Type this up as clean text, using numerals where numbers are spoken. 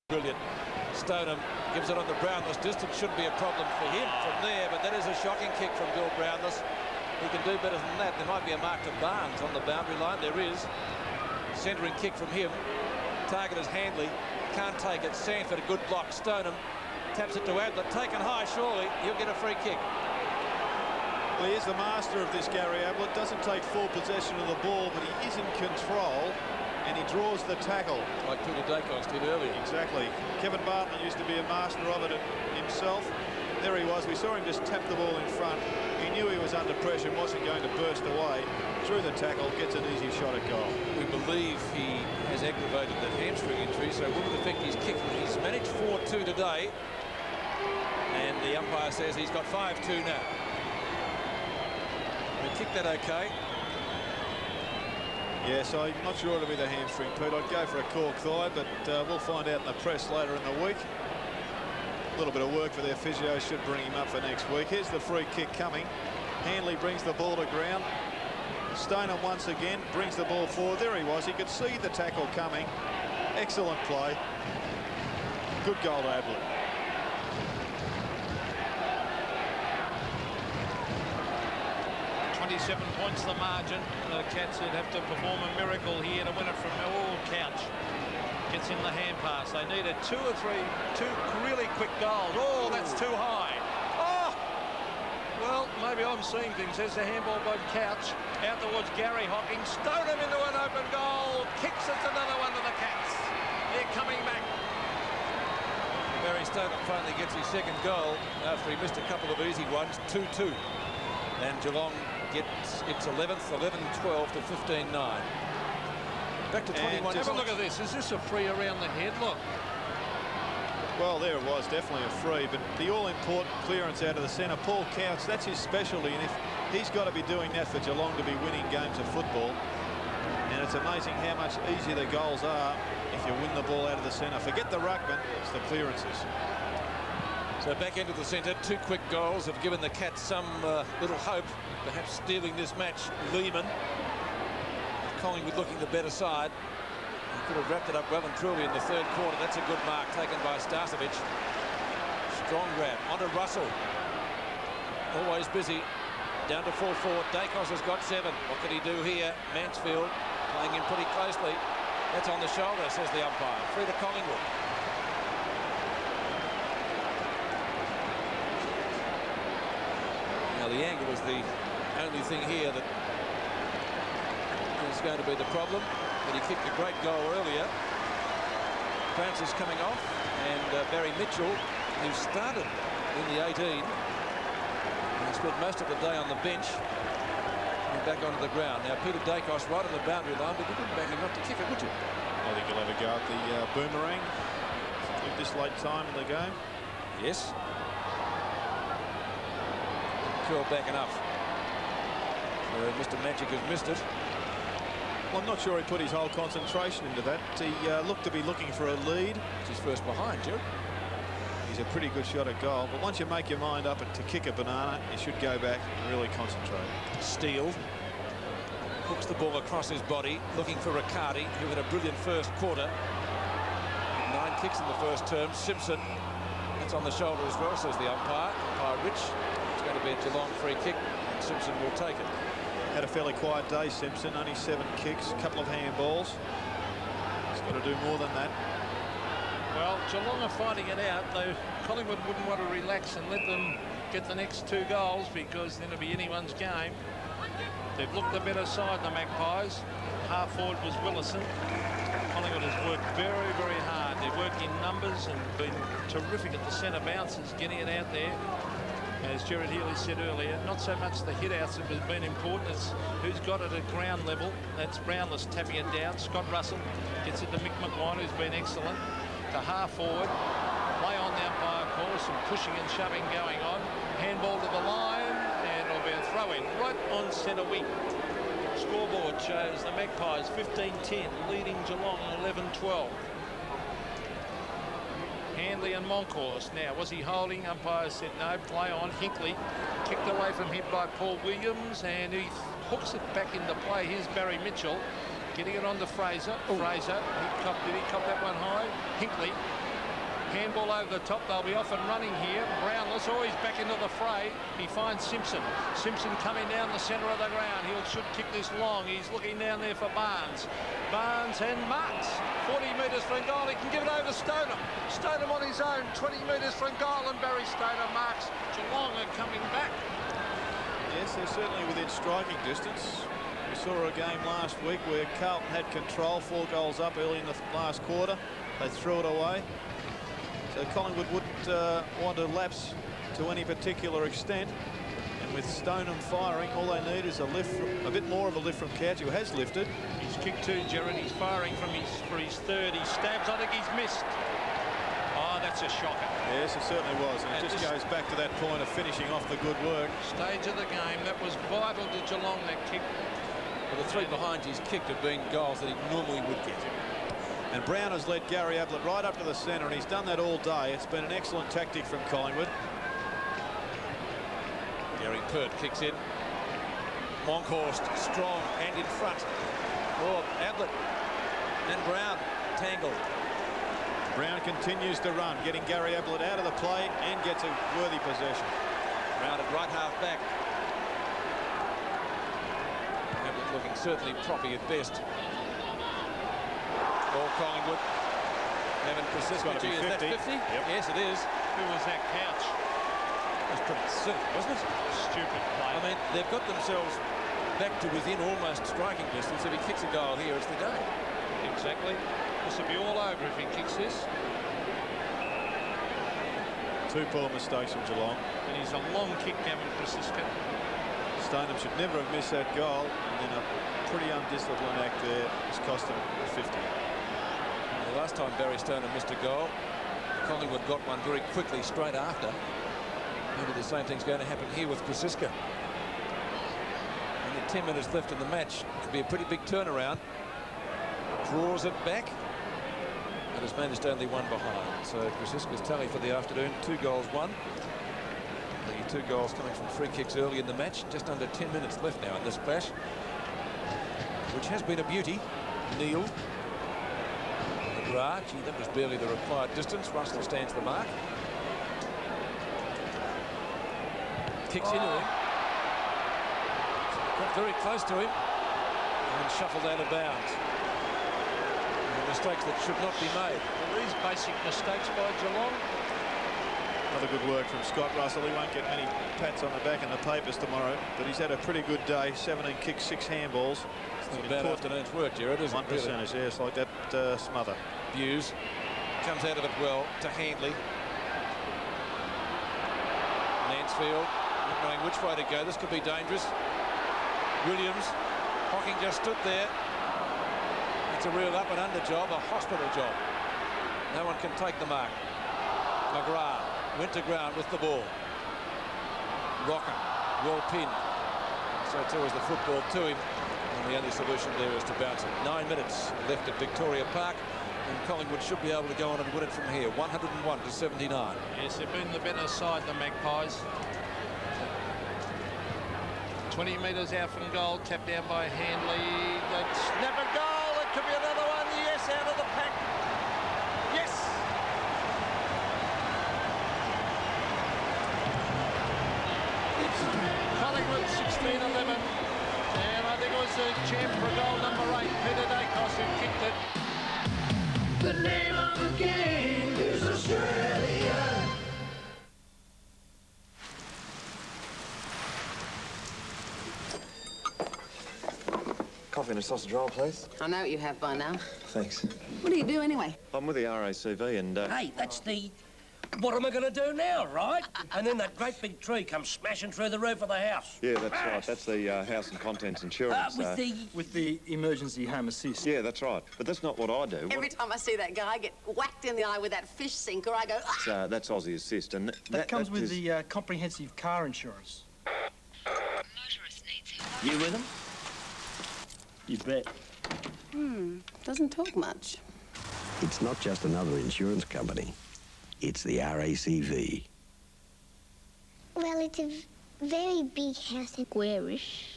Brilliant. Stoneham gives it on the Brownless. Distance shouldn't be a problem for him from there, but that is a shocking kick from Bill Brownless. He can do better than that. There might be a mark to Barnes on the boundary line. There is. Centering kick from him. Target is Handley. Can't take it. Sanford, a good block. Stoneham taps it to Ablett. Taken high, surely. He'll get a free kick. Well, he is the master of this, Gary Ablett. Doesn't take full possession of the ball, but he is in control, and he draws the tackle. Like Peter Dacos did earlier. Exactly. Kevin Bartlett used to be a master of it himself. There he was. We saw him just tap the ball in front. He knew he was under pressure and wasn't going to burst away. Through the tackle, gets an easy shot at goal. We believe he has aggravated that hamstring injury, so it will affect his kicking. He's managed 4-2 today, and the umpire says he's got 5-2 now. He kicked that okay. Yes, I'm not sure it'll be the hamstring, Pete. I'd go for a cork thigh, but we'll find out in the press later in the week. A little bit of work for their physio should bring him up for next week. Here's the free kick coming. Handley brings the ball to ground. Stoneham once again brings the ball forward. There he was. He could see the tackle coming. Excellent play. Good goal to Ablett. 27 points the margin. The Cats would have to perform a miracle here to win it from Couch. Gets in the hand pass. They needed two really quick goals. Oh, that's too high. Oh! Well, maybe I'm seeing things. There's the handball by Couch. Out towards Gary Hocking. Stoneham into an open goal. Kicks it, another one to the Cats. They're coming back. Barry Stoneham finally gets his second goal after he missed a couple of easy ones. 2-2. And Geelong gets its 11th, 11-12 to 15-9. Back to 21. Have a look at this. Is this a free around the head? Look. Well, there it was, definitely a free, but the all-important clearance out of the centre. Paul Couch, that's his specialty, and if he's got to be doing that for Geelong to be winning games of football. And it's amazing how much easier the goals are if you win the ball out of the centre. Forget the ruckman, it's the clearances. So back into the centre, two quick goals have given the Cats some little hope, perhaps stealing this match. Lehman, Collingwood looking the better side. He could have wrapped it up well and truly in the third quarter. That's a good mark taken by Starcevic. Strong grab onto Russell. Always busy. Down to full forward. Dacos has got 7. What can he do here? Mansfield playing him pretty closely. That's on the shoulder, says the umpire. Free to Collingwood. Now the angle is the only thing here that is going to be the problem. But he kicked a great goal earlier. Francis coming off, and Barry Mitchell, who started in the 18, and spent most of the day on the bench, and back onto the ground. Now Peter Dacos right on the boundary line, but you wouldn't back him not to kick it, would you? I think he'll have a go at the boomerang at this late time in the game. Yes. Curl back enough. Mr. Magic has missed it. Well, I'm not sure he put his whole concentration into that. He looked to be looking for a lead. It's his first behind, Joe. He's a pretty good shot at goal, but once you make your mind up to kick a banana, you should go back and really concentrate. Steele hooks the ball across his body, looking for Riccardi, who had a brilliant first quarter. 9 kicks in the first term. Simpson, that's on the shoulder as well, says the umpire. Umpire Rich. It's going to be a Geelong free kick, and Simpson will take it. Had a fairly quiet day, Simpson. Only 7 kicks, a couple of handballs. He's got to do more than that. Well, Geelong are fighting it out, though. Collingwood wouldn't want to relax and let them get the next 2 goals, because then it'll be anyone's game. They've looked the better side, the Magpies. Half forward was Willison. Collingwood has worked very, very hard. They've worked in numbers and been terrific at the centre bounces, getting it out there. As Gerard Healy said earlier, not so much the hit-outs that have been important, it's who's got it at ground level. That's Brownless tapping it down. Scott Russell gets it to Mick McGuire, who's been excellent. To half forward, play on the umpire call, some pushing and shoving going on. Handball to the line, and it'll be a throw-in right on centre wing. Scoreboard shows the Magpies 15-10, leading Geelong 11-12. Handley and Monkhorst. Now, was he holding? Umpire said no. Play on. Hinkley kicked away from him by Paul Williams, and he hooks it back into play. Here's Barry Mitchell getting it on to Fraser. Fraser, did he cop that one high? Hinkley Handball over the top. They'll be off and running here. Brownless always back into the fray. He finds Simpson. Simpson coming down the centre of the ground. He should kick this long. He's looking down there for Barnes. Barnes and marks. 40 metres from goal. He can give it over to Stoneham. Stoneham on his own. 20 metres from goal, and Barry Stoneham marks. Geelong are coming back. Yes, they're certainly within striking distance. We saw a game last week where Carlton had control, 4 goals up early in the last quarter. They threw it away. So Collingwood wouldn't want to lapse to any particular extent. And with Stoneham firing, all they need is a lift, a bit more of a lift from Couch, who has lifted. He's kicked 2, Gerard. He's firing for his third. He stabs. I think he's missed. Oh, that's a shocker. Yes, it certainly was. And it just goes back to that point of finishing off the good work. Stage of the game. That was vital to Geelong, that kick. Well, the 3 behind he's kicked have been goals that he normally would get. And Brown has led Gary Ablett right up to the centre, and he's done that all day. It's been an excellent tactic from Collingwood. Gary Pert kicks in. Monkhorst strong and in front. Oh, Ablett and Brown tangled. Brown continues to run, getting Gary Ablett out of the play and gets a worthy possession. Brown at right half back. Ablett looking certainly proppy at best. Ball Collingwood. Evan Krasiska. Is that 50? Yep. Yes, it is. Who was that, Couch? That's pretty sick, wasn't it? Stupid play. I mean, they've got themselves back to within almost striking distance. If he kicks a goal here, it's the game. Exactly. This will be all over if he kicks this. 2 poor mistakes from Geelong. And he's a long kick, Gavin Krasiska. Stoneham should never have missed that goal, and then a pretty undisciplined act there has cost him 50. The last time Barry Stoneham missed a goal, Collingwood got one very quickly straight after. Maybe the same thing's going to happen here with Krasiska. Only 10 minutes left in the match. Could be a pretty big turnaround. Draws it back, and has managed only 1 behind. So Krasiska's tally for the afternoon: 2 goals, 1. The 2 goals coming from free kicks early in the match. Just under 10 minutes left now in this clash, which has been a beauty. Neal. McGrath. Gee, that was barely the required distance. Russell stands the mark. Kicks into him. Got very close to him and shuffled out of bounds. Mistakes that should not be made. Well, these basic mistakes by Geelong. Another good work from Scott Russell. He won't get many pats on the back in the papers tomorrow, but he's had a pretty good day. 17 kicks, 6 handballs. It's not a bad afternoon's work, Gerard, isn't it? 1%, really? Yes, like that smother. Hughes comes out of it well to Handley. Mansfield not knowing which way to go. This could be dangerous. Williams. Hocking just stood there. It's a real up and under job, a hospital job. No one can take the mark. McGrath went to ground with the ball. Rockham, well pinned. So too is the football to him. And the only solution there is to bounce it. 9 minutes left at Victoria Park. And Collingwood should be able to go on and win it from here. 101 to 79. Yes, they've been the better side, the Magpies. 20 metres out from goal, tapped down by Handley. That's never goal. It could be another one. Yes, out of the pack. Yes. Collingwood 16-11. And I think it was the champ for goal number 8, Peter Dacos, who kicked it. The name of the game is Australia. Coffee and a sausage roll, please. I know what you have by now. Thanks. What do you do anyway? I'm with the RACV and... Hey, that's the... What am I going to do now, right? And then that great big tree comes smashing through the roof of the house. Yeah, that's right. That's the house and contents insurance. With the emergency home assist. Yeah, that's right. But that's not what I do. Every time I see that guy get whacked in the eye with that fish sinker, I go, ah! That's Aussie Assist. And that comes with the comprehensive car insurance. Motorist needs help. You with them? You bet. Doesn't talk much. It's not just another insurance company. It's the RACV. Well, it's a very big house. Squarish.